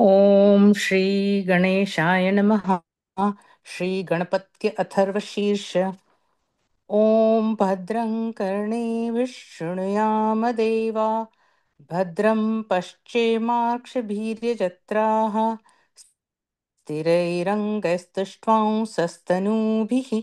ओम श्री गणेशाय नमः। श्री गणपत्य अथर्वशीर्ष। ओम भद्रं कर्णेभिः शृणुयाम देवा, भद्रं पश्येमाक्षभिर्यजत्राः, स्थिरैरङ्गैस्तुष्ट्वांसस्तनूभिः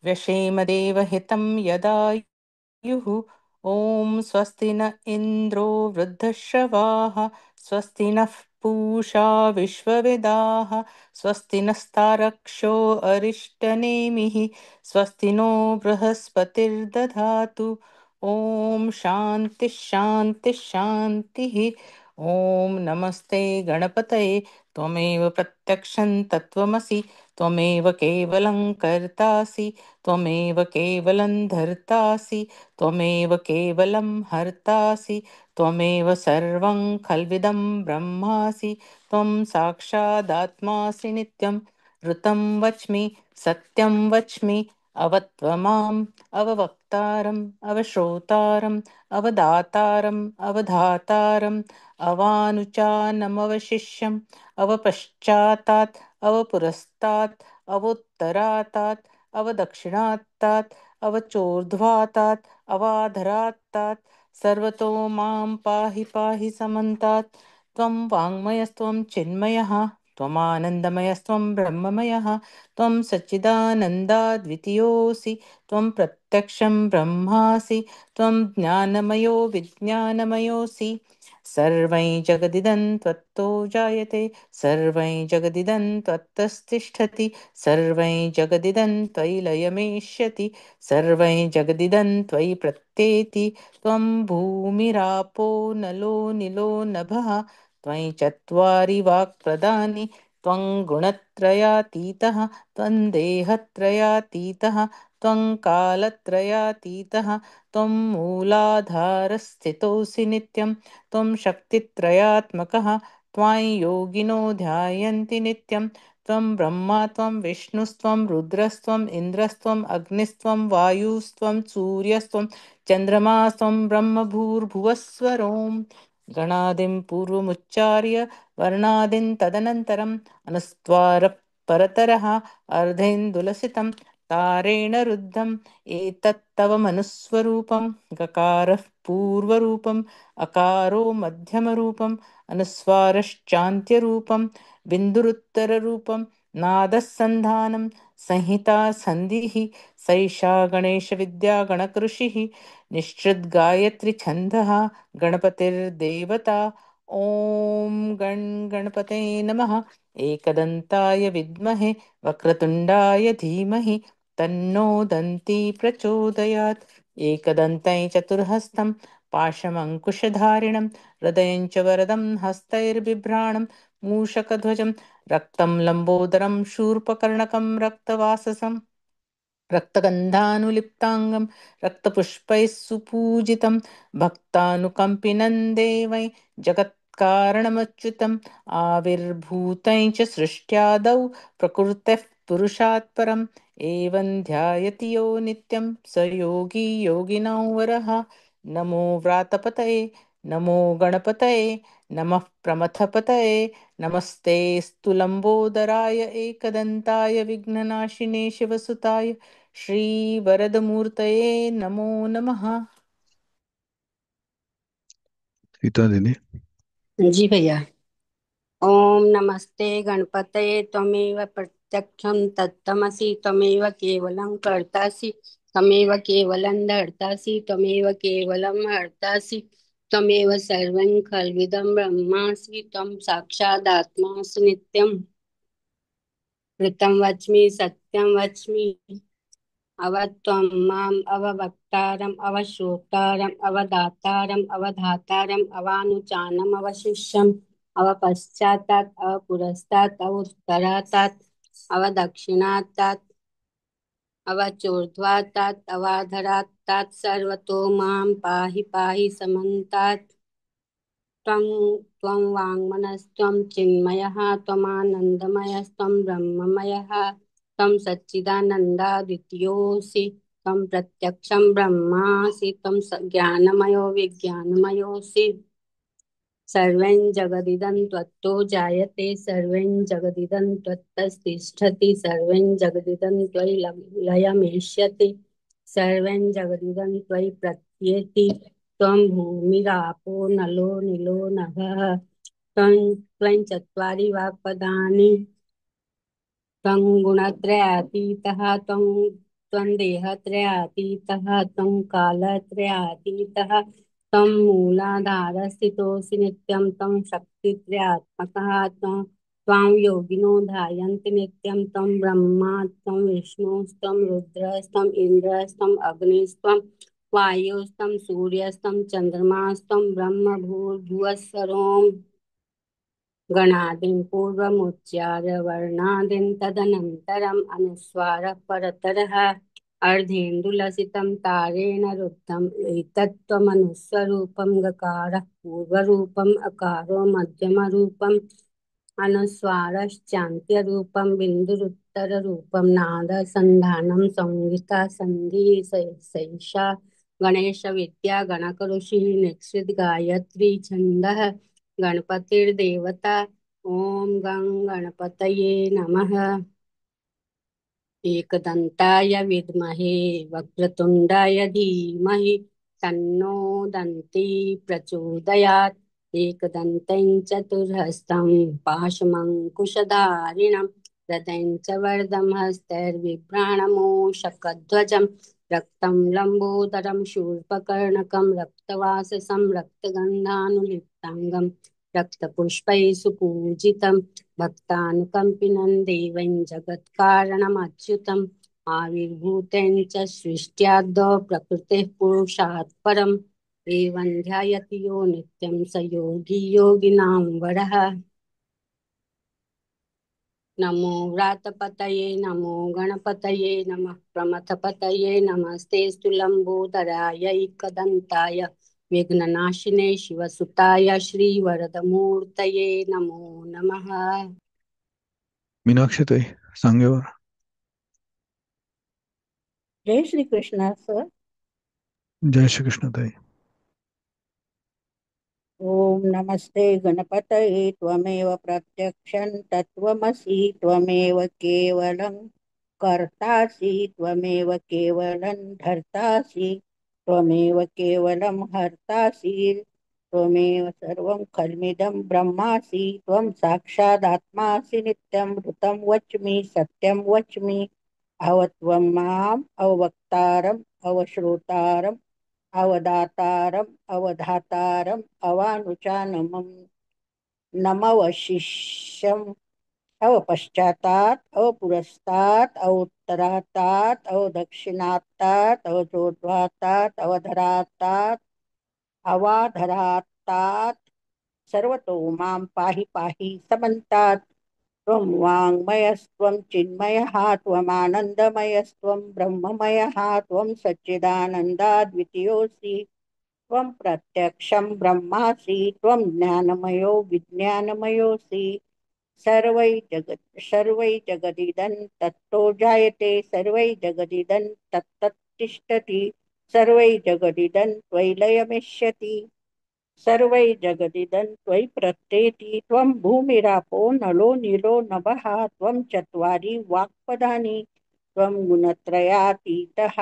व्यशेम देवहितं यदायुः। ॐ स्वस्ति न इन्द्रो वृद्धश्रवाः, स्वस्ति नः पूषा विश्ववेदाः, स्वस्ति नस्तारक्षो अरिष्टनेमिः, स्वस्ति नो बृहस्पतिर्दधातु। ॐ शान्ति शान्ति शान्तिः। ॐ नमस्ते गणपतये। त्वमेव प्रत्यक्षं तत्त्वमसि, त्वमेव केवलं कर्तासि, त्वमेव केवलं धर्तासि, त्वमेव केवलं हर्तासि, त्वमेव सर्वं खल्विदं ब्रह्मासि, त्वं साक्षादात्मासि नित्यं। ऋतं वच्मि सत्यं वच्मि, अवत्वमाम् अववक्तारम् अवश्रोतारम् अवदातारम् अवधातारम् अवानुचानमवशिष्यम् अवपश्चातात् अवपुरस्तात् अवोत्तरातात् अवदक्षिणात्तात् अवचोर्ध्वातात् अवाधरात्तात् सर्वतो मां पाहि पाहि समन्तात्। त्वं वाङ्मयस्त्वं चिन्मयः, त्वमानन्दमयस्त्वं ब्रह्ममयः, त्वं सच्चिदानन्दाद्वितीयोऽसि, त्वं प्रत्यक्षं ब्रह्मासि, त्वं ज्ञानमयो विज्ञानमयोऽसि। सर्वै जगदिदं त्वत्तो जायते, सर्वै जगदिदं त्वत्तस्तिष्ठति, सर्वै जगदिदं त्वयि लयमेष्यति, सर्वै जगदिदं त्वयि प्रत्येति। त्वं भूमिरापो नलो निलो नभः, त्वयि चत्वारि वाक्प्रदानि, त्वं गुणत्रयातीतः, त्वं देहत्रयातीतः, त्वं कालत्रयातीतः, त्वं मूलाधारस्थितोऽसि नित्यं, त्वं शक्तित्रयात्मकः, त्वां योगिनो ध्यायन्ति नित्यं। त्वं ब्रह्मा त्वं विष्णुस्त्वं रुद्रस्त्वम् इन्द्रस्त्वम् अग्निस्त्वं वायुस्त्वं सूर्यस्त्वं चन्द्रमास्त्वं ब्रह्मभूर्भुवस्वरों। गणादिं पूर्वमुच्चार्य वर्णादिं तदनन्तरम् अनुस्वारः परतरः अर्धेन्दुलसितं तारेण रुद्धम्। एतत्तव मनुस्वरूपं गकारः पूर्वरूपम् अकारो मध्यमरूपम् अनुस्वारश्चान्त्यरूपं बिन्दुरुत्तररूपं नादः सन्धानं संहिता सन्धिः। सैषा गणेशविद्या गणकृषिः, निश्चिद्गायत्री छन्दः, गणपतिर्देवता। ॐ गणपते नमः। एकदन्ताय विद्महे वक्रतुण्डाय धीमहि, तन्नो दन्ती प्रचोदयात्। एकदन्तं चतुर्हस्तं पाशमङ्कुशधारिणं, हृदयं च वरदं हस्तैर्बिभ्राणं, मूषकध्वजं रक्तं लम्बोदरं शूर्पकर्णकं रक्तवाससं, रक्तगन्धानुलिप्ताङ्गं रक्तपुष्पैः सुपूजितं, भक्तानुकम्पिनं देवै जगत्कारणमच्युतम्, आविर्भूतं च सृष्ट्यादौ प्रकृतेः पुरुषात् परम्। एवं ध्यायति यो नित्यं स योगी योगिनां वरः। नमो व्रातपतये, नमो गणपतये, नमः प्रमथपतये, नमस्ते स्तुलम्बोदराय एकदन्ताय विघ्ननाशिने शिवसुताय श्रीवरदमूर्तये नमो नमः। सीता दीदी। जी भैया। ओम नमस्ते गणपतये त्वमेव प्रत्यक्षं तत्तमसि त्वमेव केवलं कर्तासि त्वमेव केवलं धर्तासि त्वमेव केवलं हर्तासि त्वमेव सर्वं खल्विदं ब्रह्मासि त्वं साक्षादात्मासि नित्यं। ऋतं वच्मि सत्यं वच्मि, अवत्वं माम् अववक्तारम् अवश्रोतारम् अवदातारम् अवधातारम् अवानुचानम् अवशिष्यम् अवपश्चातात् अवपुरस्तात् अवोत्तरातात् अवदक्षिणातात् अवचोर्ध्वातात् अवाधरातात् सर्वतो मां पाहि पाहि समन्तात्। त्वं त्वं वाङ्मनस्त्वं चिन्मयः त्वमानन्दमयस्त्वं ब्रह्ममयः त्वं सच्चिदानन्दाद्वितीयोऽसि त्वं प्रत्यक्षं ब्रह्मासि त्वं ज्ञानमयो विज्ञानमयोऽसि। सर्वं जगदिदं त्वत्तो जायते सर्वं जगदिदं त्वत्तस्तिष्ठति सर्वं जगदिदं त्वयि लयमेष्यति सर्वं जगदिदं त्वयि प्रत्येति त्वं भूमिरापो नलो नीलो नभः त्वं चत्वारि वाक्पदानि त्वं गुणत्रयातीतः त्वं देहत्रयातीतः त्वं कालत्रयातीतः त्वं मूलाधारस्थितोऽसि नित्यं त्वं शक्तित्रयात्मकः त्वां योगिनो ध्यायन्ति नित्यं त्वं ब्रह्मा त्वं विष्णुस्त्वं रुद्रस्त्वम् इन्द्रस्त्वम् अग्निस्त्वं वायुस्त्वं सूर्यस्त्वं चन्द्रमास्त्वं ब्रह्म भूर्भुवस्सरोम् गणादिं पूर्वमुच्चार्य वर्णादिं तदनन्तरम् अनुस्वारः परतरः अर्धेन्दुलसितं तारेण रुद्धम् एतत्त्वमनुस्वरूपं गकारः पूर्वरूपम् अकारो मध्यमरूपम् अनुस्वारश्चान्त्यरूपं बिन्दुरुत्तररूपं नादसन्धानं संहिता सन्धिः सैषा गणेशविद्या गणकऋषिः निःसृत गायत्री छन्दः गणपतिर्देवता ॐ गं गणपतये नमः एकदन्ताय विद्महे वक्रतुण्डाय धीमहि तन्नो दन्ती प्रचोदयात् एकदन्तं चतुर्हस्तं पाशमङ्कुशधारिणं रथं च वरदं हस्तैर्बिभ्राणमूषकध्वजं रक्तं लम्बोदरं शूर्पकर्णकं रक्तवाससं रक्तगन्धानुलिप्ताङ्गं रक्तपुष्पैः सुपूजितं भक्तानुकम्पिनं देवं जगत्कारणमच्युतम् आविर्भूतं च सृष्ट्याद्यौ प्रकृतेः पुरुषात् परम् एवं ध्यायति यो नित्यं स योगी योगिनां वरः नमो व्रातपतये नमो गणपतये नमः प्रमथपतये नमस्तेऽस्तु लम्बोदराय एकदन्ताय विघ्ननाशिने शिवसुताय श्रीवरदमूर्तये नमो नमः मीनाक्षी ताई सांगेवर. जय श्री कृष्ण सर. जय श्री कृष्ण ताई. ओम नमस्ते गणपतये त्वमेव प्रत्यक्षं तत्त्वमसि त्वमेव केवलं कर्तासि त्वमेव केवलं धर्तासि त्वमेव केवलं हर्तासि त्वमेव सर्वं खल्मिदं ब्रह्मासि त्वं साक्षादात्मासि नित्यं ऋतं वच्मि सत्यं वच्मि अवत्वं माम् अवक्तारम् अवश्रोतारम् अवदातारम् अवधातारम् अवानुचानमं नमवशिष्यम् अवपश्चातात् अवपुरस्तात् अवोत्तरातात् अवदक्षिणातात् अवचोद्वातात् अवधरातात् अवाधरातात् सर्वतो मां पाहि पाहि समन्तात् त्वं वाङ्मयस्त्वं चिन्मयः त्वमानन्दमयस्त्वं ब्रह्ममयः त्वं सच्चिदानन्दाद्वितीयोऽसि त्वं प्रत्यक्षं ब्रह्मासि त्वं ज्ञानमयो विज्ञानमयोऽसि सर्वै जगदिदं तत्तो जायते सर्वै जगदिदं तत्तत्तिष्ठति सर्वै जगदिदं त्वयि लयमिष्यति सर्वै जगदिदं त्वयि प्रत्येति त्वं भूमिरापो नलो नीलो नभः त्वं चत्वारि वाक्पदानि त्वं गुणत्रयातीतः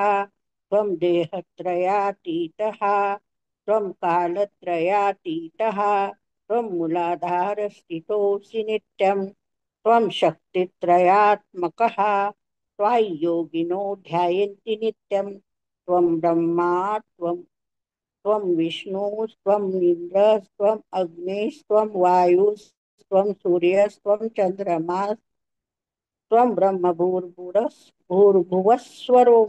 त्वं देहत्रयातीतः त्वं कालत्रयातीतः त्वं मूलाधारस्थितोऽसि नित्यं त्वं शक्तित्रयात्मकः त्वाय्योगिनो ध्यायन्ति नित्यं त्वं ब्रह्मा त्वं विष्णुस्त्वं इन्द्रस्त्वम् अग्निस्त्वं वायुस्त्वं सूर्यस्त्वं चन्द्रमास्त्वं ब्रह्मभूर्भुवस्वरो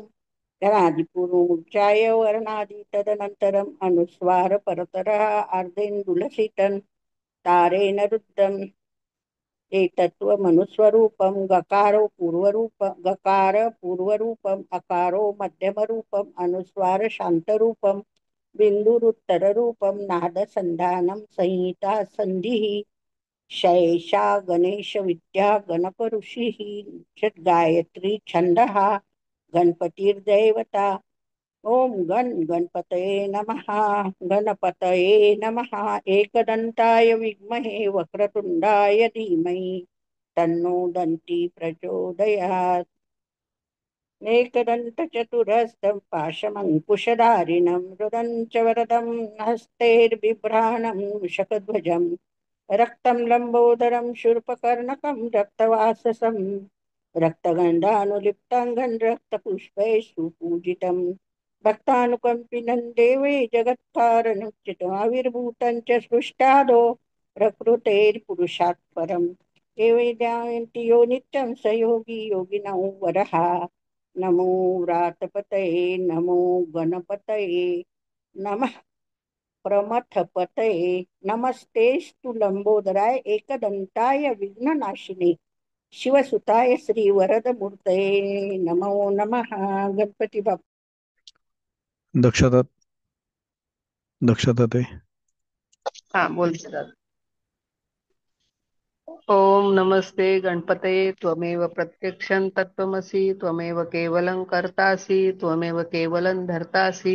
गणादिपूर्वमुच्चाय वर्णादि तदनन्तरम् अनुस्वार परतरः अर्धेन्दुलसितं तारेण रुद्धम् एतत्त्वमनुस्वरूपं गकार पूर्वरूपम् अकारो मध्यमरूपम् अनुस्वार शान्तरूपं बिन्दुरुत्तररूपं नादसन्धानं संहिता सन्धिः शैषा गणेशविद्या गणकऋषिः गायत्री छन्दः गणपतिर्दैवता ओम गण गणपतये नमः। गणपतये नमः। एकदंताय विद्महे वक्रतुंडाय धीमहि तन्नो दन्ती प्रचोदयात्। एकदन्तचतुरस्रं पाशमङ्कुशधारिणं मृदं च वरदं हस्तैर्बिभ्राणं शकध्वजं रक्तं लम्बोदरं शूर्पकर्णकं रक्तवाससं रक्तगन्धानुलिप्ताङ्गं रक्तपुष्पैः सुपूजितं भक्तानुकम्पिनं देवे जगत्कारणमुचितमाविर्भूतं च सृष्टादो प्रकृतेर्पुरुषात् परम् एवैद्यायन्ति यो नित्यं स योगी योगिनौ वरः। नमो व्रातपतये नमो गणपतये नमः प्रमथपतये नमस्तेस्तु लंबोदराय एकदंताय विघ्ननाशिने शिवसुताय श्रीवरदमूर्तये नमो नमः। गणपती बाप्पा दक्षता दक्षता ताई. हा बोलते दादा. ओम नमस्ते गणपतये त्वमेव प्रत्यक्षं तत्त्वमसि त्वमेव केवलं कर्तासि त्वमेव केवलं धर्तासि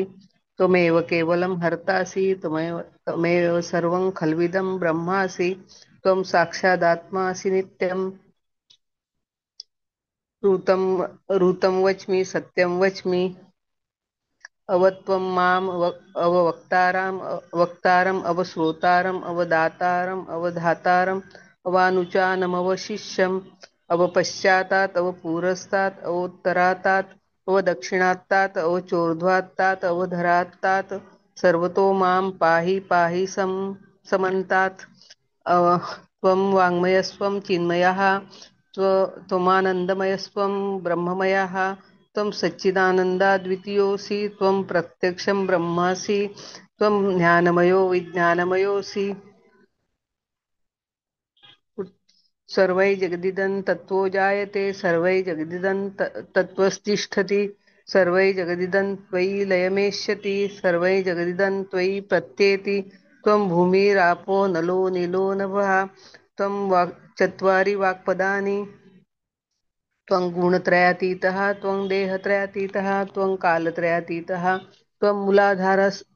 त्वमेव केवलं हर्तासि त्वमेव त्वमेव सर्वं खल्विदं ब्रह्मासि त्वं साक्षादात्मासि नित्यं ऋतं ऋतं वच्मि सत्यं वच्मि अवत्वं माम् अववक्तारम् वक्तारम् अवश्रोतारम् अवदातारम् अवधातारम् अवानुचानमवशिष्यम् अवपश्चातात् अवपुरस्तात् अवोत्तरातात् अवदक्षिणात्तात् अवचोर्ध्वात्तात् अवधरात्तात् सर्वतो मां पाहि पाहि समन्तात् त्वं वाङ्मयस्त्वं चिन्मयः त्वमानन्दमयस्त्वं ब्रह्ममयः त्वं सच्चिदानन्दाद्वितीयोऽसि त्वं प्रत्यक्षं ब्रह्मासि त्वं ज्ञानमयो विज्ञानमयोऽसि सर्वै जगदिदं तत्त्वो जायते सर्वै जगदिदं तत्त्वस्तिष्ठति सर्वै जगदिदं त्वयि लयमेष्यति सर्वै जगदिदं त्वयि प्रत्येति त्वं भूमिरापो नलो नीलो नभः त्वं चत्वारि वाक्पदानि त्वं गुणत्रयातीतः त्वं देहत्रयातीतः त्वं कालत्रयातीतः त्वं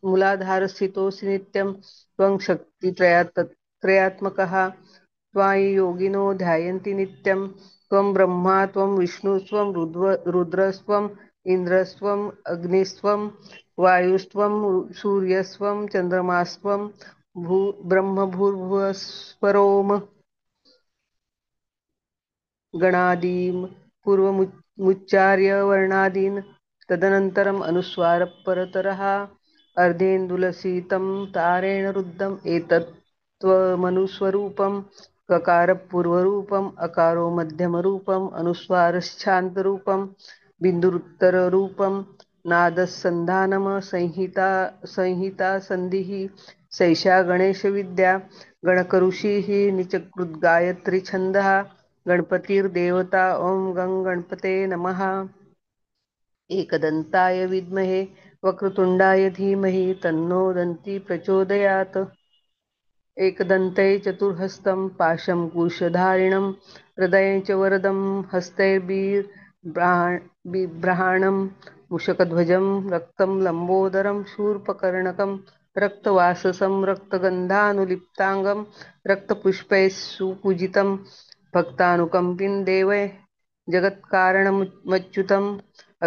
मूलाधारस्थितोऽसि नित्यं त्वं शक्तित्रयात्मकः त्वायि योगिनो ध्यायन्ति नित्यं त्वं ब्रह्मा त्वं विष्णुस्त्वं रुद्रस्त्वम् इन्द्रस्त्वम् अग्निस्त्वं वायुस्त्वं सूर्यस्त्वं चन्द्रमास्त्वं ब्रह्मभूर्भुवस्वरोम गणादीन् पूर्वमुच्चार्य वर्णादीन् तदनन्तरम् अनुस्वारपरतरः अर्धेन्दुलसितं तारेण रुद्धम् एतत् त्वमनुस्वरूपं ककारपूर्वरूपम् अकारो मध्यमरूपम् अनुस्वारश्चान्तरूपं बिन्दुरुत्तररूपं नादसन्धानम संहिता सन्धिः सैषा गणेशविद्या गणकऋषिः निचकृद्गायत्री छन्दः गणपतिर्देवता ओं गं गणपते नमः। एकदन्ताय विद्महे वक्रतुण्डाय धीमहि तन्नो दन्ती प्रचोदयात्। एकदन्ते चतुर्हस्तं पाशं कुशधारिणं हृदये च वरदं हस्तैर्बिभ्राणं मुषकध्वजं रक्तं लम्बोदरं शूर्पकर्णकं रक्तवाससं रक्तगन्धानुलिप्ताङ्गं रक्तपुष्पैः सुपूजितं भक्तानुकम्पिं देवै जगत्कारणमच्युतम्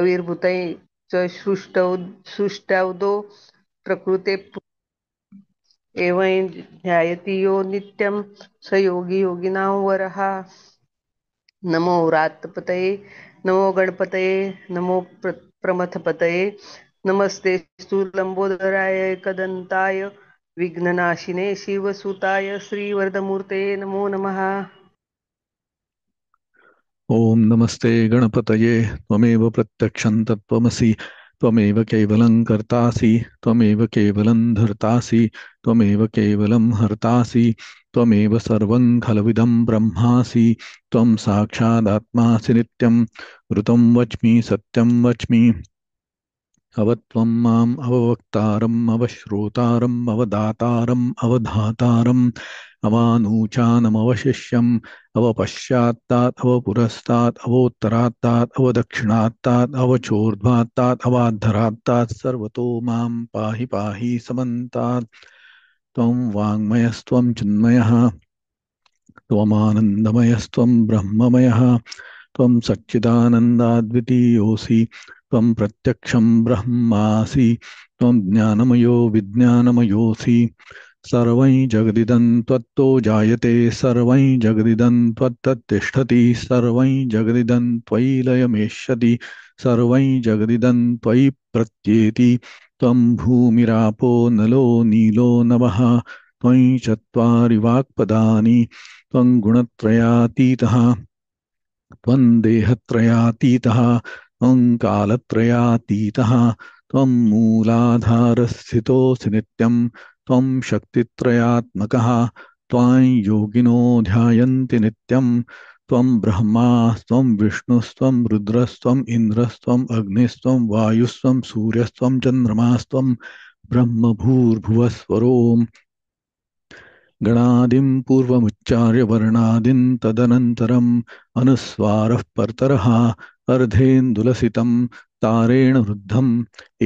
अविर्भूतै च सृष्टौदो प्रकृते एवं ध्यायति यो नित्यं स योगी योगिनां वरः। नमो व्रातपतये नमो गणपतये नमो प्रमथपतये नमस्तेस्तु लंबोदराय एकदन्ताय विघ्ननाशिने शिवसुताय श्रीवरदमूर्ते नमो नमः। ओम नमस्ते गणपतये त्वमेव प्रत्यक्षं तत्त्वमसि त्वमेव केवलं कर्तासि त्वमेव केवलं धर्तासि त्वमेव केवलं हर्तासि त्वमेव सर्वं खल्विदं ब्रह्मासि त्वं साक्षादात्मासि नित्यं ऋतं वच्मि सत्यं वच्मि अवत्वं माम् अववक्तारम् अवश्रोतारम् अवदातारम् अवधातारम् अवानूचानमवशिष्यम् अवपश्चात्तात् अवपुरस्तात् अवोत्तरात्तात् अवदक्षिणात्तात् अवचोर्ध्वात्तात् अवाद्धरात्तात् सर्वतो मां पाहि पाहि समन्तात् त्वं वाङ्मयस्त्वं चिन्मयः त्वमानन्दमयस्त्वं ब्रह्ममयः त्वं सच्चिदानन्दाद्वितीयोऽसि त्वं प्रत्यक्षं ब्रह्मासि त्वं ज्ञानमयो विज्ञानमयोऽसि सर्वं जगदिदं त्वत्तो जायते सर्वं जगदिदं त्वत्ततिष्ठति सर्वं जगदिदं त्वयि लयमेष्यति सर्वं जगदिदं त्वयि प्रत्येति त्वं भूमिरापो नलो नीलो नभः त्वं चत्वारि वाक्पदानि त्वं गुणत्रयातीतः त्वं देहत्रयातीतः त्वं कालत्रयातीतः त्वं मूलाधारस्थितोऽसि नित्यं त्वं शक्तित्रयात्मकः त्वां योगिनो ध्यायन्ति नित्यं त्वं ब्रह्मा त्वं विष्णुस्त्वं रुद्रस्त्वम् इन्द्रस्त्वम् अग्निस्त्वं वायुस्त्वं सूर्यस्त्वं चन्द्रमास्त्वं ब्रह्मभूर्भुवस्वरोम् गणादिं पूर्वमुच्चार्य वर्णादिं तदनन्तरम् अनुस्वारः परतरः अर्धेन्दुलसितं तारेण वृद्धम्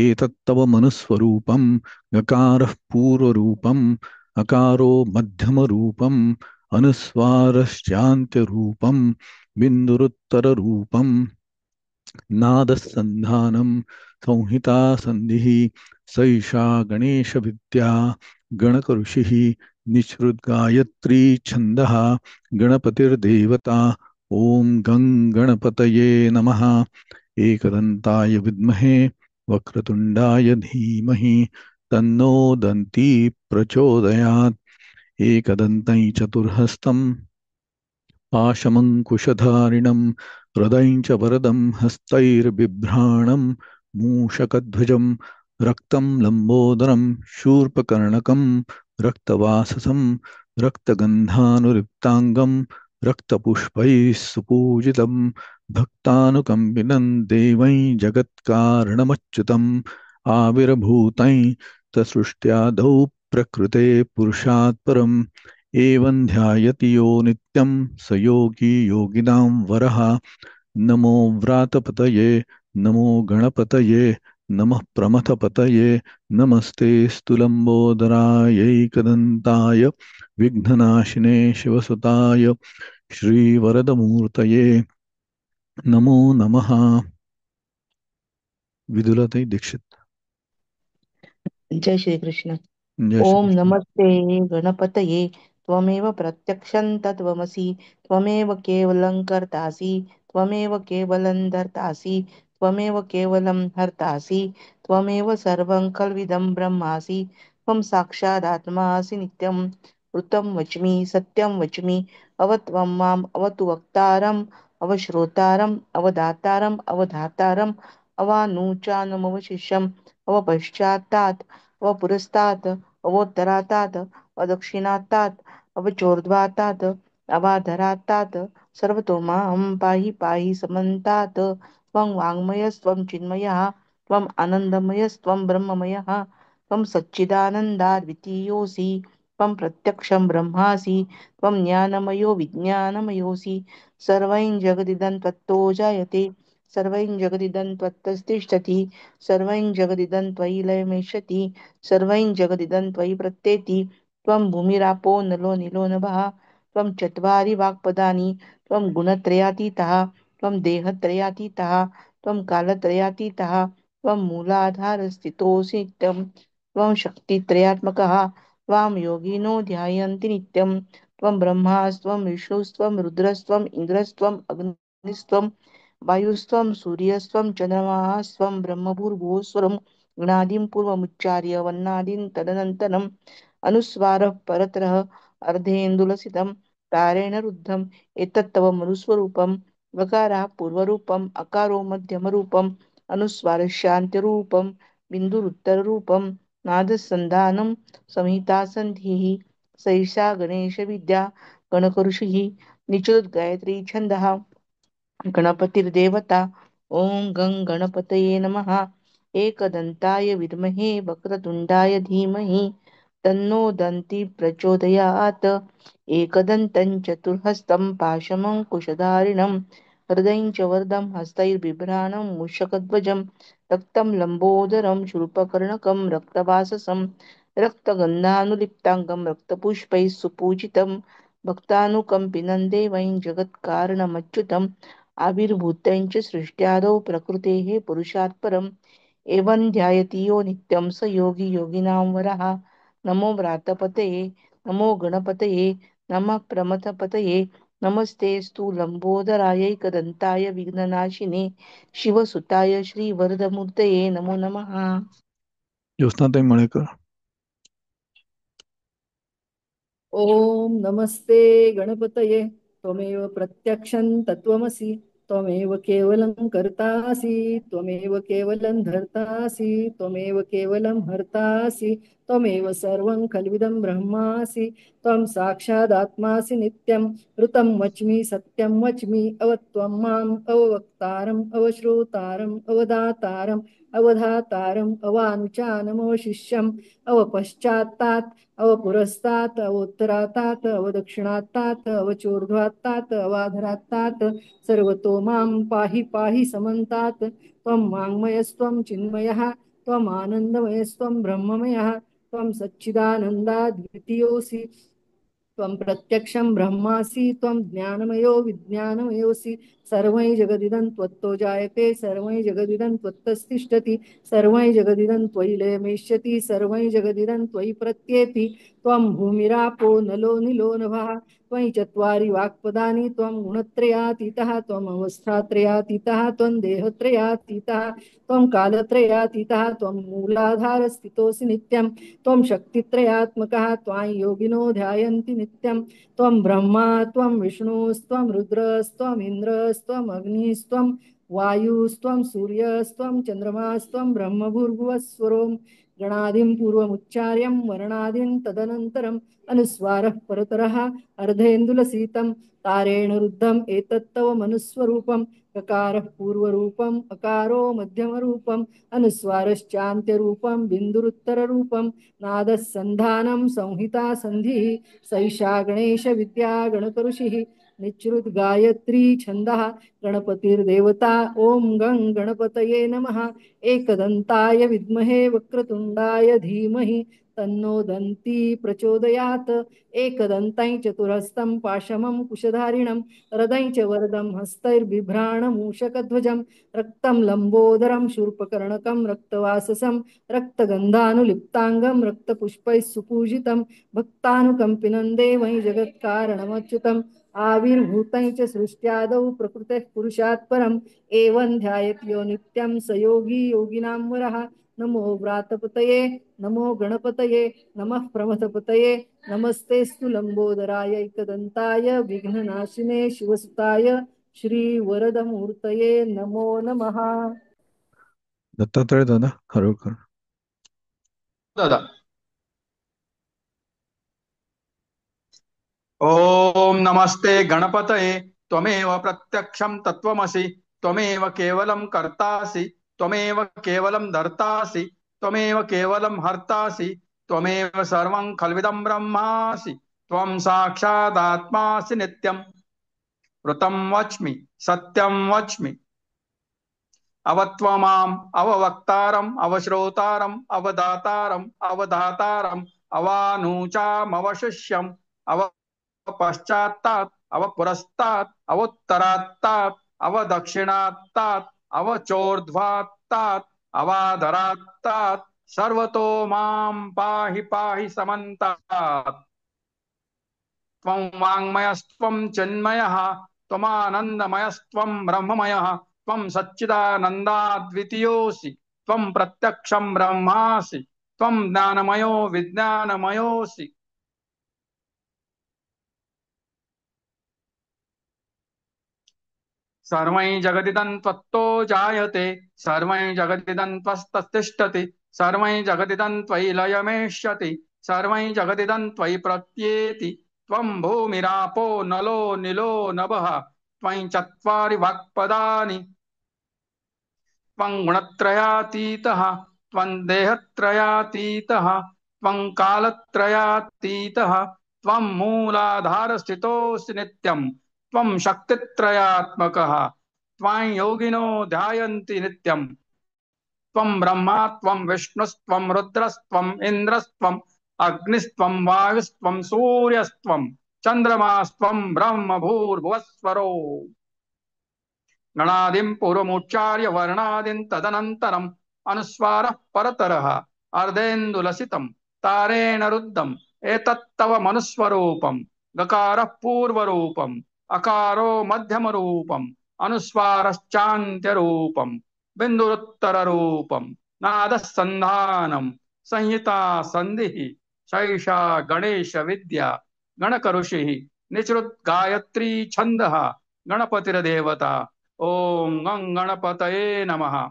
एतत्तव मनुस्वरूपं गकारः पूर्वरूपम् अकारो मध्यमरूपम् अनुस्वारश्चान्त्यरूपम् बिन्दुरुत्तररूपम् नादसन्धानं संहिता सन्धिः सैषा गणेशविद्या गणकऋषिः निःसृद्गायत्री छन्दः गणपतिर्देवता ॐ गं गणपतये नमः एकदन्ताय विद्महे वक्रतुण्डाय धीमहि तन्नो दन्ती प्रचोदयात् एकदन्तं चतुर्हस्तं पाशमङ्कुशधारिणं हृदयं च वरदं हस्तैर्बिभ्राणं मूषकध्वजं रक्तं लम्बोदरं शूर्पकर्णकं रक्तवाससं रक्तगन्धानुलिप्ताङ्गं रक्तपुष्पैः सुपूजितं भक्तानुकम्पिनं देवं जगत्कारणमच्युतम् आविर्भूतं तत्सृष्ट्यादौ प्रकृते पुरुषात् परम् एवं ध्यायति यो नित्यं स योगी योगिनां वरः नमो व्रातपतये नमो गणपतये नमः प्रमथपतये नमस्ते स्तुलम्बोदरायैकदन्ताय विघ्ननाशिने शिवसुताय श्रीवरदमूर्तये नमो नमः। विदुलताई दीक्षित। जय श्री कृष्ण। जय श्री ओम कृष्ण। नमस्ते गणपतये त्वमेव प्रत्यक्षं तत्त्वमसि त्वमेव केवलं कर्तासि त्वमेव केवलं धर्तासि त्वमेव केवलं हर्तासि त्वमेव सर्वं खल्विदं ब्रह्मासि त्वं साक्षादात्मासि नित्यं ऋतं वच्मि सत्यं वच्मि अवत्वं माम् अवतु वक्तारम् अवश्रोतारम् अवदातारम् अवधातारम् अवानुचानमवशिष्यम् अवपश्चात्तात् अवपुरस्तात् अवोत्तरातात् अदक्षिणातात् अवचोर्ध्वातात् अवाधरातात् सर्वतो मां पाहि पाहि समन्तात् त्वं वाङ्मयस्त्वं चिन्मयः त्वम् आनन्दमयस्त्वं ब्रह्ममयः त्वं सच्चिदानन्दाद्वितीयोऽसि त्वं प्रत्यक्षं ब्रह्मासि त्वं ज्ञानमयो विज्ञानमयोऽसि सर्वं जगदिदं त्वत्तो जायते सर्वं जगदिदं त्वत्ततिष्ठति सर्वं जगदिदं त्वयि लयमेष्यति सर्वं जगदिदं त्वयि प्रत्येति त्वं भूमिरापो नलो नीलो नभः त्वं चत्वारि वाक्पदानि त्वं गुणत्रयातीतः त्वं देहत्रयातीतः त्वं कालत्रयातीतः त्वं मूलाधारस्थितोऽसि नित्यं त्वं शक्तित्रयात्मकः त्वां योगिनो ध्यायन्ति नित्यं त्वं ब्रह्मास्त्वं विष्णुस्त्वं रुद्रस्त्वम् इन्द्रस्त्वम् अग्निस्त्वं वायुस्त्वं सूर्यस्त्वं चन्द्रमास्त्वं ब्रह्मभूर्भुवस्वरं गणादिं पूर्वमुच्चार्य वर्णादीन् तदनन्तरम् अनुस्वारः परतरः अर्धेन्दुलसितं तारेण रुद्धम् एतत्तव मनुस्वरूपं वकारः पूर्वरूपम् अकारो मध्यमरूपम् अनुस्वारशान्त्यरूपं बिन्दुरुत्तररूपं नादसन्धानं संहितासन्धिः सैषा गणेशविद्या गणकऋषिः निचुद्गायत्री छन्दः गणपतिर्देवता ॐ गं गणपतये नमः एकदन्ताय विद्महे वक्रतुण्डाय धीमहि तन्नो दन्ती प्रचोदयात् एकदन्तं चतुर्हस्तं पाशमङ्कुशधारिणं हृदयं च वरदं हस्तैर्बिभ्राणं मूषकध्वजं रक्तं लम्बोदरं शूर्पकर्णकं रक्तवाससं रक्तगन्धानुलिप्ताङ्गं रक्तपुष्पैः सुपूजितं भक्तानुकम्पिनं देवैं जगत्कारणमच्युतम् आविर्भूतं च सृष्ट्यादौ प्रकृतेः पुरुषात् परम् एवं ध्यायति यो नित्यं स योगी योगिनां वरः नमो व्रातपतये नमो गणपतये नमः प्रमथपतये नमस्तेऽस्तु लम्बोदरायैकदन्ताय विघ्ननाशिने शिवसुताय श्रीवरदमूर्तये नमो नमः. ज्योत्स्नाताई मळेकर. ओम नमस्ते गणपतये त्वमेव प्रत्यक्षं तत्त्वमसि त्वमेव केवलं कर्तासि त्वमेव केवलं धर्तासि त्वमेव केवलं हर्तासि त्वमेव सर्वं खल्विदं ब्रह्मासि त्वं साक्षादात्मासि नित्यं ऋतं वच्मि सत्यं वच्मि अवत्वं माम् अववक्तारम् अवश्रोतारम् अवदातारम् अवधातारम् अवानुचानमवशिष्यम् अवपश्चात्तात् अवपुरस्तात् अवोत्तरात्तात् अवदक्षिणात्तात् अवचोर्ध्वात्तात् अवाधरात्तात् सर्वतो मां पाहि पाहि समन्तात् त्वं वाङ्मयस्त्वं चिन्मयः त्वम् आनन्दमयस्त्वं ब्रह्ममयः त्वं सच्चिदानन्दाद्वितीयोऽसि त्वं प्रत्यक्षं ब्रह्मासि त्वं ज्ञानमयो विज्ञानमयोऽसि सर्वै जगदिदं त्वत्तो जायते सर्वै जगदिदं त्वत्तस्तिष्ठति सर्वै जगदिदं त्वयि लयमेष्यति सर्वै जगदिदं त्वयि प्रत्येति त्वं भूमिरापो नलो निलो नभः त्वयि चत्वारि वाक्पदानि त्वं गुणत्रयातीतः त्वम् अवस्थात्रयातीतः त्वं देहत्रयातीतः त्वं कालत्रयातीतः त्वं मूलाधारस्थितोऽसि नित्यं त्वं शक्तित्रयात्मकः त्वां योगिनो ध्यायन्ति नित्यं त्वं ब्रह्मा त्वं विष्णुस्त्वं रुद्रस्त्वम् इन्द्रस्त्वम् अग्निस्त्वं वायुस्त्वं सूर्यस्त्वं चन्द्रमास्त्वं ब्रह्मभूर्भुवस्वरों गणादिं पूर्वमुच्चार्यं वर्णादिं तदनन्तरम् अनुस्वारः परतरः अर्धेन्दुलसीतं तारेण रुद्धम् एतत्तव मनुस्वरूपं ककारः पूर्वरूपम् अकारो मध्यमरूपम् अनुस्वारश्चान्त्यरूपं बिन्दुरुत्तररूपं नादः सन्धानं संहिता सन्धिः सैषा गणेश विद्या गणकऋषिः निच्रुत गायत्री छन्दः गणपतिर्देवता ॐ गं गणपतये नमः एकदन्ताय विद्महे वक्रतुण्डाय धीमहि तन्नो दन्ती प्रचोदयात् एकदन्तं चतुरस्तं पाशमं कुशधारिणं हृदयं च वरदं हस्तैर्बिभ्राणमूषकध्वजं रक्तं लम्बोदरं शूर्पकर्णकं रक्तवाससं रक्तगन्धानुलिप्ताङ्गं रक्तपुष्पैः सुपूजितं भक्तानुकम्पिनं देवैं जगत्कारणमच्युतम् आविर्भूतं च सृष्ट्यादौ प्रकृतेः पुरुषात् परम् एवं ध्यायति यो नित्यं स योगी योगिनां वरः नमो व्रातपतये नमो गणपतये नमः प्रमथपतये नमस्तेऽस्तु लम्बोदराय एकदन्ताय विघ्ननाशिने शिवसुताय श्रीवरदमूर्तये नमो नमः. दत्तात्रय दादा खरोखर. दादा ओम नमस्ते गणपतये त्वमेव प्रत्यक्षं तत्त्वमसि त्वमेव केवलं कर्तासि त्वमेव केवलं धर्तासि त्वमेव केवलं हर्तासि त्वमेव सर्वं खल्विदं ब्रह्मासि त्वं साक्षादात्मासि नित्यं ऋतं वच्मि सत्यं वच्मि अवत्वमाम् अववक्तारम् अवश्रोतारम् अवदातारम् अवधातारम् अवानुचामवशिष्यम् अवपश्चात्तात् अवपुरस्तात् अवोत्तरात्तात् अवदक्षिणात्तात् अवचोर्ध्वात्तात् अवाधरात्तात् सर्वतो मां पाहि पाहि समन्तात् त्वं वाङ्मयस्त्वं चिन्मयः त्वमानन्दमयस्त्वं ब्रह्ममयः त्वं सच्चिदानन्दाद्वितीयोऽसि त्वं प्रत्यक्षं ब्रह्मासि त्वं ज्ञानमयो विज्ञानमयोऽसि सर्वै जगदिदं त्वत्तो जायते सर्वै जगदिदं त्वस्ततिष्ठति सर्वै जगदिदं त्वयि लयमेष्यति सर्वै जगदिदं त्वयि प्रत्येति त्वं भूमिरापो नलो निलो नभः त्वं चत्वारि वाक्पदानि त्वं गुणत्रयातीतः त्वं देहत्रयातीतः त्वं कालत्रयातीतः त्वं मूलाधारस्थितोऽसि नित्यं त्वं शक्तित्रयात्मकः त्वां योगिनो ध्यायन्ति नित्यं त्वं ब्रह्मा त्वं विष्णुस्त्वं रुद्रस्त्वं इन्द्रस्त्वं अग्निस्त्वं वायुस्त्वं सूर्यस्त्वं चन्द्रमास्त्वं ब्रह्म भूर्भुवस्वरो गणादिं पूर्वमुच्चार्य वर्णादिं तदनन्तरम् अनुस्वारः परतरः अर्धेन्दुलसितं तारेण रुद्धम् एतत्तव मनुस्वरूपं गकारः पूर्वरूपम् अकारो मध्यमरूपम् अनुस्वारश्चान्त्यरूपम् बिन्दुरुत्तररूपं नादः सन्धानं संहिता संधिः शैषा गणेश विद्या गणकऋषिः निचृत् गायत्री छन्दः गणपतिर्देवता ओम गं गणपतये नमः।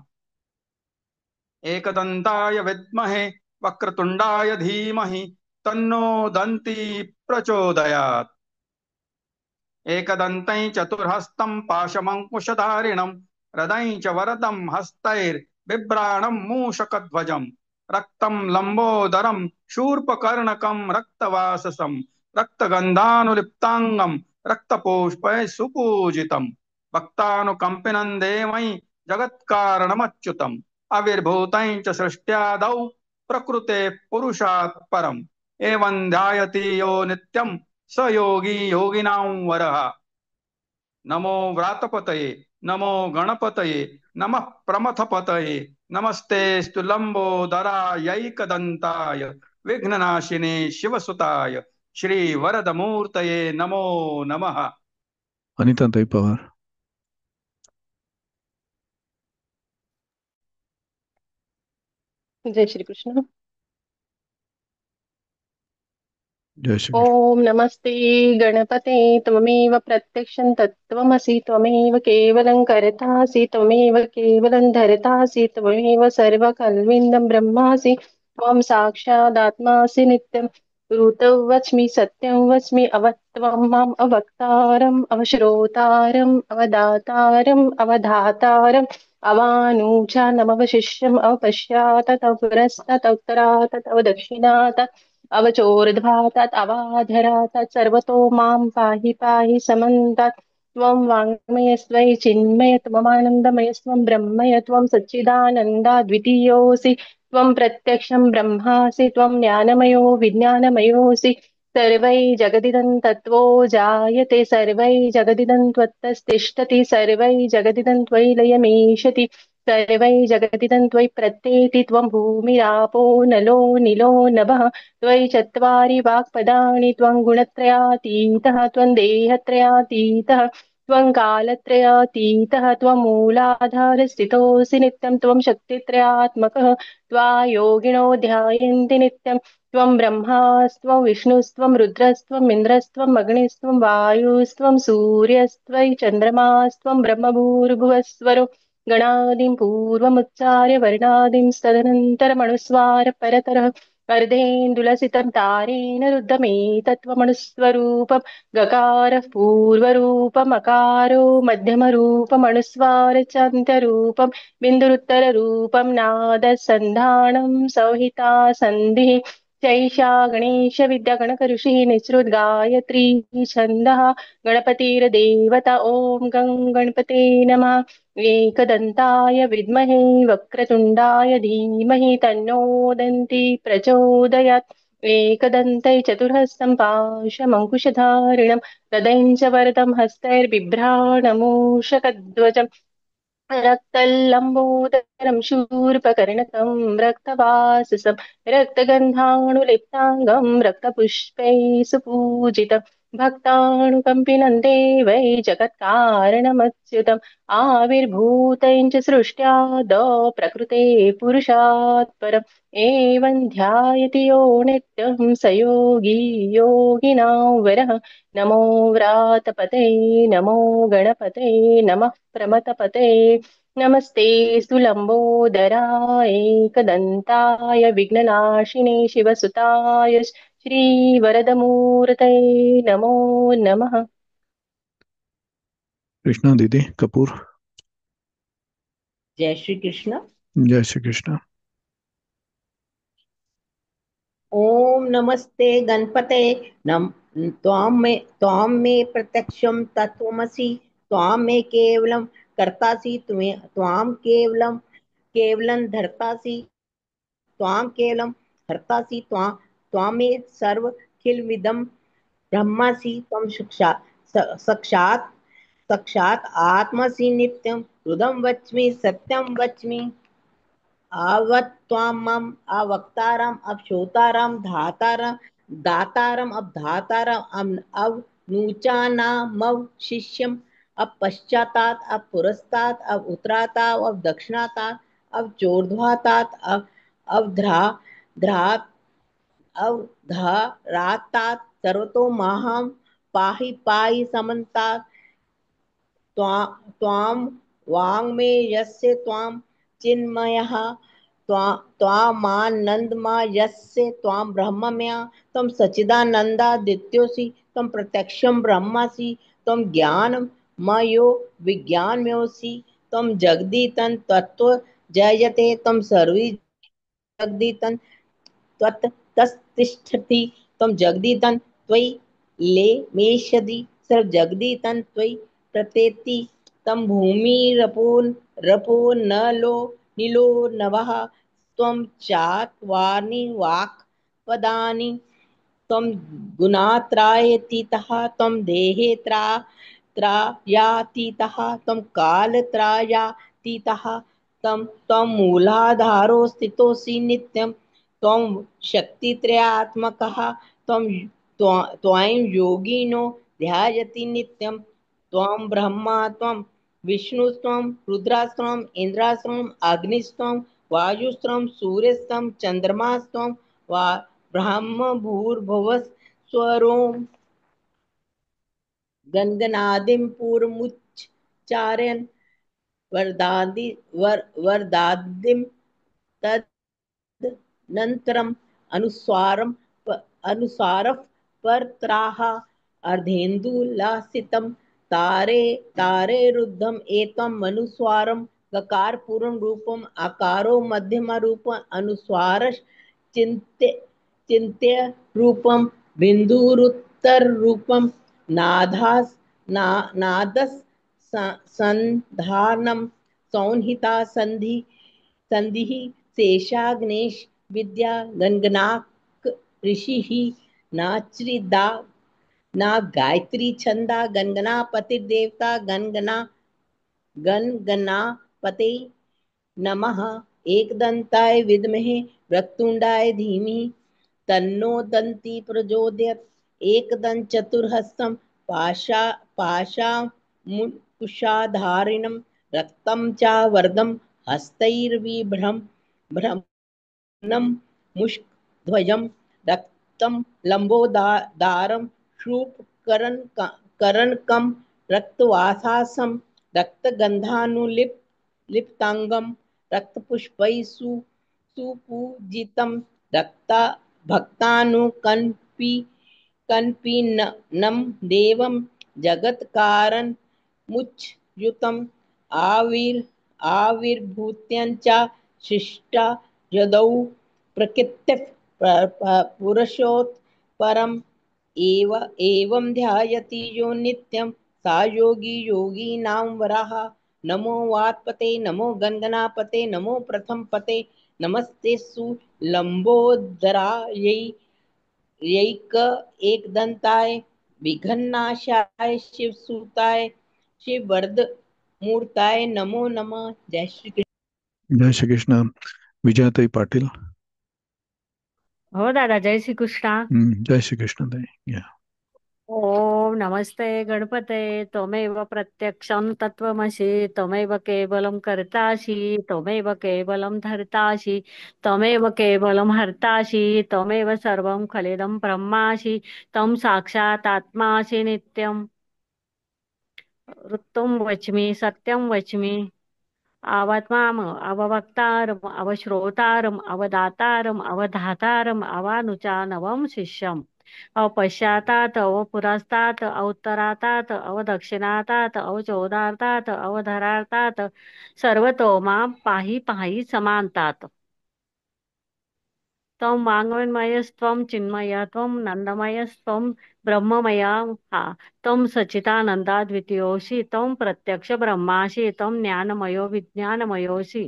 एकदन्ताय विद्महे वक्रतुण्डाय धीमहि तन्नो दन्ती प्रचोदयात्। एकदन्तं चतुर्हस्तं पाशमङ्कुशधारिणं हृदयं च वरदं हस्तैर्बिभ्राणं मूषकध्वजं रक्तं लम्बोदरं शूर्पकर्णकं रक्तवाससं रक्तगन्धानुलिप्ताङ्गं रक्तपुष्पैः सुपूजितं भक्तानुकम्पिनं देवैः जगत्कारणमच्युतम् आविर्भूतं च सृष्ट्यादौ प्रकृतेः पुरुषात् परम् एवं ध्यायति यो नित्यं स योगी योगिनां वरः। नमो व्रातपतये नमो गणपतये नमः प्रमथपतये नमस्ते स्तुलम्बोदरायैकदन्ताय विघ्ननाशिने शिवसुताय श्रीवरदमूर्तये नमो नमः। अनिताताई पवार. जय श्री कृष्ण. जय श्री कृष्ण. ओम नमस्ते गणपते त्वमेव प्रत्यक्षं तत्त्वमसि त्वमेव केवलं कर्तासि त्वमेव केवलं धर्तासि त्वमेव सर्वकल्विन्दं ब्रह्मासि त्वं साक्षादात्मासि नित्यं ऋतौ वच्मि सत्यं वच्मि अवत्वं माम् अवक्तारम् अवश्रोतारम् अवदातारम् अवधातारम् अवानूचानमवशिष्यम् अवपश्चात् पुरस्तात् उत्तरात् अवदक्षिणात् अवचोर्ध्वातात् अवाधरातात् सर्वतो मां पाहि पाहि समन्तात् त्वं वाङ्मयस्त्वयि चिन्मय त्वमानन्दमयस्त्वं ब्रह्मय त्वं सच्चिदानन्दाद्वितीयोऽसि त्वं प्रत्यक्षं ब्रह्मासि त्वं ज्ञानमयो विज्ञानमयोऽसि सर्वै जगदिदं तत्त्वो जायते सर्वै जगदिदं त्वत्तस्तिष्ठति सर्वै जगदिदं त्वयि लयमीशति सर्वै जगदिदं त्वयि प्रत्येति त्वं भूमिरापो नलो निलो नभः त्वयि चत्वारि वाक्पदानि त्वं गुणत्रयातीतः त्वं देहत्रयातीतः त्वं कालत्रयातीतः त्वं मूलाधारस्थितोऽसि नित्यं त्वं शक्तित्रयात्मकः त्वा योगिनो ध्यायन्ति नित्यं त्वं ब्रह्मास्त्वं विष्णुस्त्वं रुद्रस्त्वम् इन्द्रस्त्वम् अग्निस्त्वं वायुस्त्वं सूर्यस्त्वयि चन्द्रमास्त्वं ब्रह्मभूर्भुवस्वरो गणादिं पूर्वमुच्चार्य वर्णादिं तदनन्तरमनुस्वार परतरः अर्धेन्दुलसितं तारेण रुद्धमेतत्त्वमनुस्वरूपं गकारः पूर्वरूपमकारो मध्यमरूपमनुस्वार चान्त्यरूपं बिन्दुरुत्तररूपं नादसन्धानं संहिता सन्धिः चैषा गणेश विद्या गणकऋषिः निःसृत गायत्री छन्दः गणपतिर्देवता ॐ गं गणपते नमः एकदन्ताय विद्महे वक्रतुण्डाय धीमहि तन्नो दन्ति प्रचोदयात् एकदन्ते चतुर्हस्तं पाशमङ्कुशधारिणं तदैं च वरदं हस्तैर्बिभ्राणमूषकध्वजम् रक्तल्लम्बोदरं शूर्पकर्णकं रक्तवाससं रक्तगन्धानुलिप्ताङ्गं रक्तपुष्पैः सुपूजितं भक्तानुकम्पिनं देवै जगत्कारणमच्युतम् आविर्भूतं च सृष्ट्यादौ प्रकृते पुरुषात् परम् एवं ध्यायति यो नित्यं स योगी योगिनां वरः नमो व्रातपते नमो गणपते नमः प्रमथपते नमस्ते सुलम्बोदराय एकदन्ताय विघ्ननाशिने शिवसुताय श्रीवरदमूर्तये नमो नमः. कृष्णा दीदी कपूर. जय श्री कृष्ण. जय श्री कृष्ण. ओम नमस्ते गणपते नम त्वां मे प्रत्यक्षं तत्त्वमसि त्वां मे केवलं कर्तासि त्वां केवलं धर्तासि त्वां केवलं हर्तासि त्वां मे सर्वखिलमिदं ब्रह्मासि त्वं साक्षात् आत्मसि नित्यं हृदं वच्मि सत्यं वच्मि आवत्त्वामम् अवक्तारम् अवशोतारम् दातारम् अवधातारम् अवनूचानामव शिष्यम् अपश्चातात् अपुरस्तात् उत्तरातात् अवदक्षिणातात् अवचोर्ध्वातात् अवध्रात् अवधरातात् सर्वतो माहां पाहि पाहि समन्तात् त्वां वाङ्मे यस्य त्वां चिन्मयः त्वामानन्दमयस्य त्वां ब्रह्ममयः त्वं सच्चिदानन्दादित्योऽसि त्वं प्रत्यक्षं ब्रह्मासि त्वं ज्ञानमयो विज्ञानमयोऽसि त्वं जगदीतं तत्त्वजयते त्वं सर्वी जगदीतं त्वत्तस्तिष्ठति त्वं जगदीतं त्वयि लेमेषधि सर्वजगदीतं त्वयि प्रत्येति तं भूमिरपो नलो नीलो नभः त्वं चात्वानि वाक्पदानि त्वं गुणात्रायतीतः त्वं देहेत्रायातीतः त्वं कालत्रायातीतः त्वं मूलाधारो स्थितोऽसि नित्यं त्वं शक्तित्रयात्मकः त्वं योगिनो ध्यायति नित्यं त्वं ब्रह्मा त्वं विष्णुस्त्वं रुद्रास्त्वम् इन्द्रास्त्वम् अग्निस्त्वं वायुस्त्वं सूर्यस्त्वं चन्द्रमास्त्वं वा ब्रह्म भूर्भुवस्वरों गणगणादिं पूर्वमुच्चारयन् वरदादिं तदनन्तरम् अनुसारः परत्राः अर्धेन्दुलासितं तारे रुद्धम् एतं मनुस्वारं गकारपूर्वं रूपम् आकारो मध्यमरूपम् चिन्त्य रूपं बिन्दुरुत्तररूपं नादस संधानं संहिता संधिः शेषाग्नेश विद्या गणगणाक ऋषिः नाचिदा ना गायत्री छंदा गणगणापतिर्देवता गणगणापते नमः एकदन्ताय विद्महे वक्रतुण्डाय धीमहि तन्नो दन्ति प्रचोदयात् एकदन्तचतुर्हस्तं पाशाङ्कुशाधारिणं रक्तं च वरदं हस्तैर्विभ्रमं मुष्कध्वजं रक्तं लम्बोदारं शूर्पकर्णकं रक्तवासासं रक्तगन्धानुलिप्ताङ्गं रक्तपुष्पैः सुपूजितं भक्तानुकम्पिनं देवं जगत्कारणमुच्युतम् आविर्भूत्यञ्च शिष्टा यदौ प्रकृतिः पुरुषोत्परम् एवं ध्यायति यो नित्यं सा योगी योगीनां वरः नमो वात्पते नमो गणगणापते नमो प्रथमपते नमस्ते लंबोदरायै एकदंताय विघ्ननाशाय शिवसुताय शिववरदमूर्ताय नमो नमः। जय श्री कृष्ण। जय श्री कृष्ण. विजयाताई पाटील. हो दादा, जय श्री कृष्णा. जय श्री कृष्ण ताई. या. ओम नमस्ते गणपते. त्वमेव प्रत्यक्षं तत्त्वमसि, त्वमेव केवलं कर्तासि, त्वमेव केवलं धर्तासि, त्वमेव केवलं हर्तासि, त्वमेव सर्वं खलिदं ब्रह्मासि, त्वं साक्षात् आत्मासि नित्यं ऋतुं वच्मि सत्यं वच्मि अवत्माम अववक्तारम् अवश्रोतारम् अवदातारम् अवधातारम् अवानुचानवं शिष्यम् अपश्चातात् अवपुरस्तात् अवोत्तरातात् अवदक्षिणातात् अवचोदार्तात् अवधरार्तात् सर्वतो मां पाहि पाहि समान्तात्. त्वं वाङ्मयस्त्वं चिन्मय त्वं नन्दमयस्त्वं ब्रह्ममया हा त्वं सच्चिदानन्दाद्वितीयोऽसि त्वं प्रत्यक्ष ब्रह्मासि त्वं ज्ञानमयो विज्ञानमयोऽसि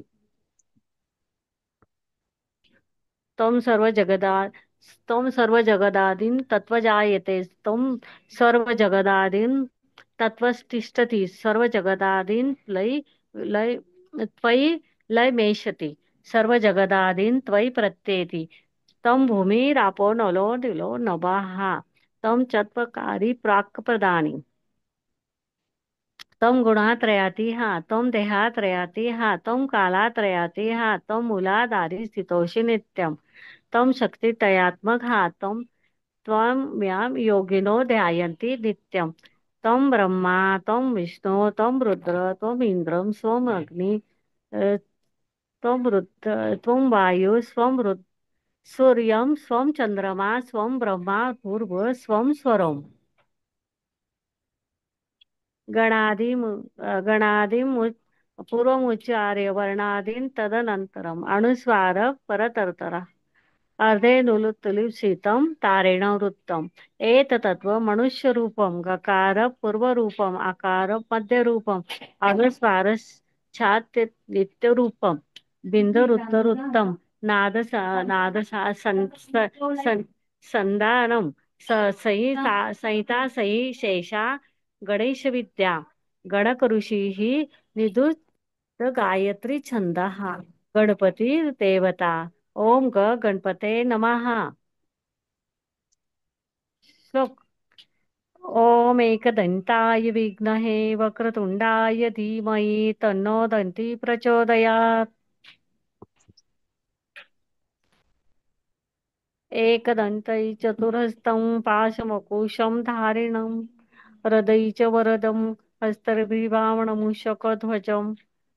त्वं सर्वजगदादिं तत्त्वजायते त्वं सर्वजगदादिं तत्त्वतिष्ठति सर्वजगदादिं लय त्वयि लयमेष्यति सर्वजगदादिं त्वयि प्रत्येति तं भूमिरापो नलो निलो नभः तं चत्वकारि प्राक्प्रदानि तं गुणात्रयातीह तं देहात्रयातीह तं कालात्रयातीह तं मूलाधारी स्थितोषि नित्यम् तं शक्तितयात्मकः त्वं यां योगिनो ध्यायन्ति नित्यं त्वं ब्रह्मा त्वं विष्णु त्वं रुद्र त्वम् इन्द्रं स्वम् अग्नि त्वं रुद्र त्वं वायु स्वं सूर्यं स्वं चन्द्रमा स्वं ब्रह्मा भूर्भुवः स्वं स्वरम् गणादिं पूर्वमुच्चार्य वर्णादीन् तदनन्तरम् अनुस्वार परतरतरः अर्धेऽनुलुप्तलिप्सितं तारेण वृत्तम् एतत्तत्त्वं मनुष्यरूपं गकार पूर्वरूपम् आकार मध्यरूपम् अनुस्वारश्चान्त्यरूपं बिन्दुरुत्तरुत्तं संदानं संहिता सही शेषा गणेशविद्या गणकऋषिः निधुत गायत्री छन्दः गणपती देवता ओम गणपते नमः श्लोक ओम एकदन्ताय विद्महे वक्रतुण्डाय धीमहि तन्नो दन्ती प्रचोदयात् एकदन्तै चतुरस्तं पाशमकुशं धारिणं हृदय च वरदं हस्तर्भिवामणमुषकध्वजं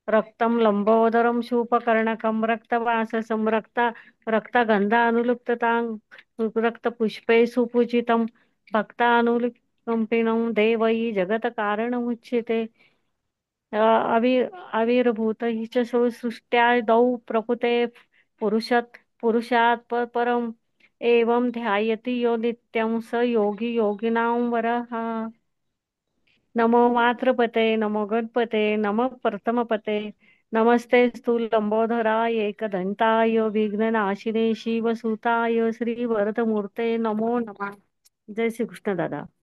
रक्तं लम्बोदरं शूपकर्णकं रक्तवाससं रक्तगन्धानुलुप्ततां रक्तपुष्पे सुपूजितं भक्तानुकम्पिनं देवै जगत्कारणमुच्यते आविर्भूतैः च सृष्ट्यादौ प्रकृते पुरुषात् परम् एवं ध्यायति यो नित्यं स योगी योगिनां वरः नमो मातृपते नमो गणपते नमः प्रथमपते नमस्ते लंबोदराय एकदंताय विघ्ननाशिने शिवसुताय श्रीवरदमूर्ते नमो नमः जय श्री कृष्ण दादा।